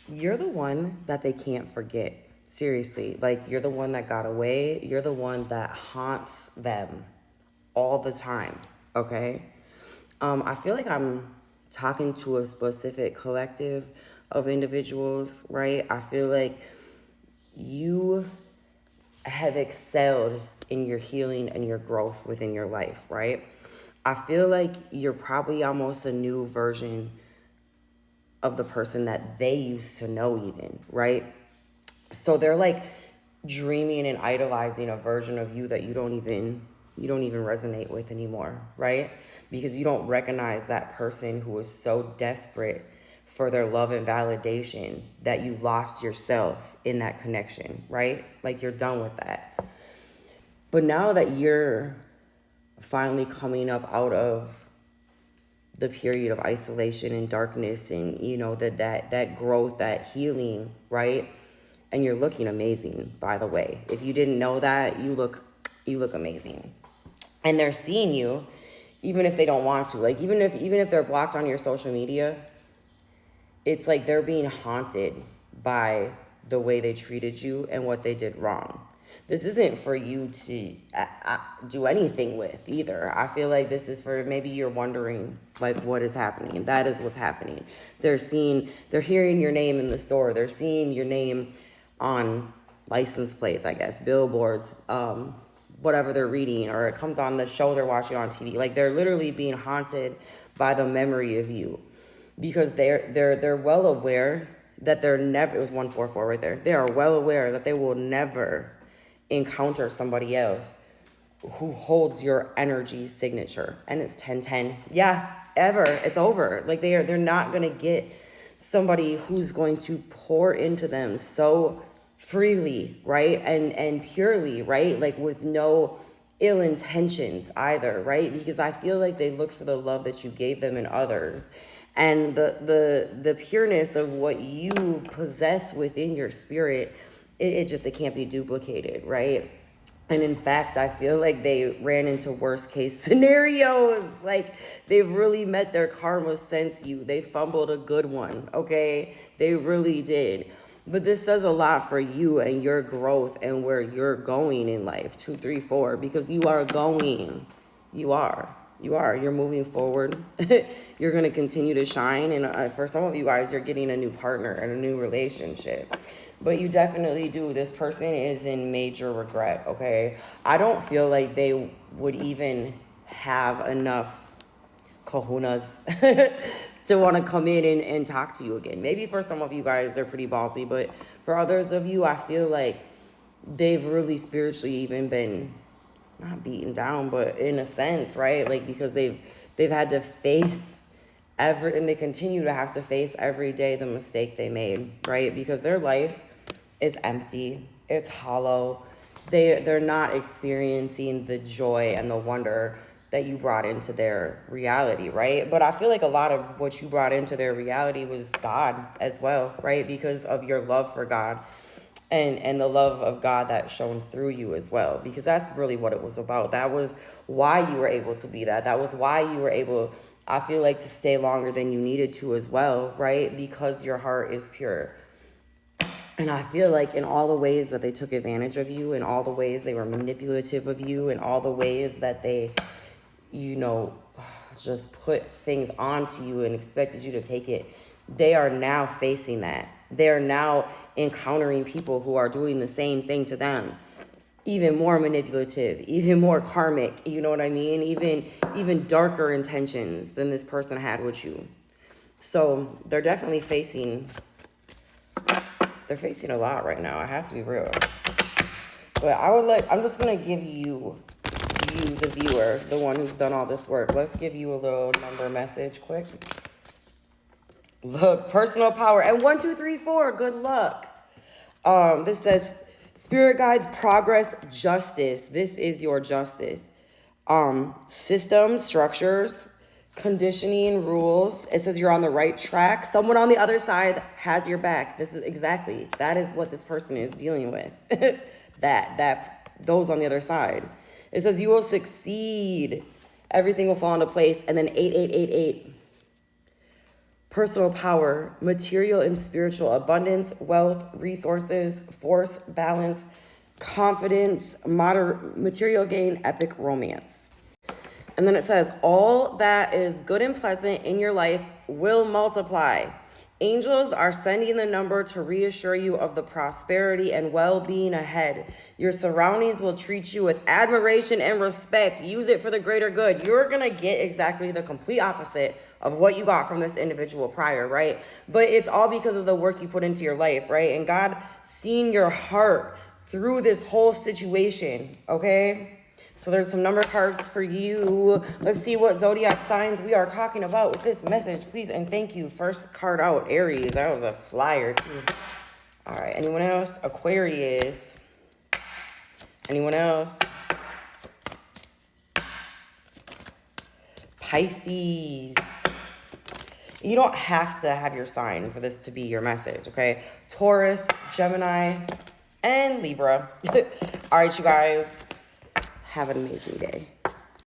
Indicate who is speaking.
Speaker 1: You're the one that they can't forget. Seriously. Like, you're the one that got away. You're the one that haunts them all the time. Okay? I feel like I'm talking to a specific collective of individuals, right? I feel like you have excelled in your healing and your growth within your life, right? I feel like you're probably almost a new version of the person that they used to know, even, right? So they're like dreaming and idolizing a version of you that you don't even resonate with anymore, right? Because you don't recognize that person who was so desperate for their love and validation that you lost yourself in that connection, right? Like, you're done with that. But now that you're finally coming up out of the period of isolation and darkness, and that growth, that healing, right? And you're looking amazing, by the way. If you didn't know that, you look amazing. And they're seeing you even if they don't want to. Like, even if they're blocked on your social media, it's like they're being haunted by the way they treated you and what they did wrong. This isn't for you to do anything with either. I feel like this is for, maybe you're wondering, like, what is happening. That is what's happening. They're hearing your name in the store. They're seeing your name on license plates, I guess, billboards, whatever they're reading, or it comes on the show they're watching on TV. Like, they're literally being haunted by the memory of you, because they're well aware that they're never, it was 144 right there. They are well aware that they will never encounter somebody else who holds your energy signature. And it's 1010. Yeah, ever. It's over. Like, they're not going to get somebody who's going to pour into them so freely, right? And purely, right? Like, with no ill intentions either, right? Because I feel like they looked for the love that you gave them in others, and the pureness of what you possess within your spirit. It can't be duplicated, right? And in fact, I feel like they ran into worst case scenarios. Like, they've really met their karma since you. They fumbled a good one, okay? They really did. But this says a lot for you and your growth and where you're going in life. 2, 3, 4, because you are going. You are. You're moving forward. You're going to continue to shine. And for some of you guys, you're getting a new partner and a new relationship. But you definitely do. This person is in major regret, okay? I don't feel like they would even have enough kahunas to want to come in and talk to you again. Maybe for some of you guys, they're pretty ballsy. But for others of you, I feel like they've really spiritually even been not beaten down, but in a sense, right? Like, because they've had to face and they continue to have to face every day the mistake they made, right? Because their life is empty, it's hollow. They're not experiencing the joy and the wonder that you brought into their reality, right? But I feel like a lot of what you brought into their reality was God as well, right? Because of your love for God and the love of God that shone through you as well, because that's really what it was about. That was why you were able to be that. That was why you were able, I feel like, to stay longer than you needed to as well, right? Because your heart is pure. And I feel like in all the ways that they took advantage of you, in all the ways they were manipulative of you, in all the ways that they, just put things onto you and expected you to take it, they are now facing that. They're now encountering people who are doing the same thing to them. Even more manipulative, even more karmic, you know what I mean? Even darker intentions than this person had with you. So they're definitely facing a lot right now. I have to be real. But I'm just gonna give you, the viewer, the one who's done all this work. Let's give you a little number message quick. Look, personal power. And 1, 2, 3, 4, good luck. This says spirit guides, progress, justice. This is your justice. Systems, structures, conditioning, rules. It says you're on the right track. Someone on the other side has your back. That is what this person is dealing with. Those on the other side. It says you will succeed. Everything will fall into place. And then 8888. personal power, material and spiritual abundance, wealth, resources, force, balance, confidence, material gain, epic romance. And then it says, all that is good and pleasant in your life will multiply. Angels are sending the number to reassure you of the prosperity and well-being ahead. Your surroundings will treat you with admiration and respect. Use it for the greater good. You're going to get exactly the complete opposite of what you got from this individual prior, right? But it's all because of the work you put into your life, right? And God seen your heart through this whole situation, okay? So there's some number cards for you. Let's see what zodiac signs we are talking about with this message, please and thank you. First card out, Aries. That was a flyer too. All right, anyone else? Aquarius. Anyone else? Pisces. You don't have to have your sign for this to be your message, okay? Taurus, Gemini, and Libra. All right, you guys. Have an amazing day.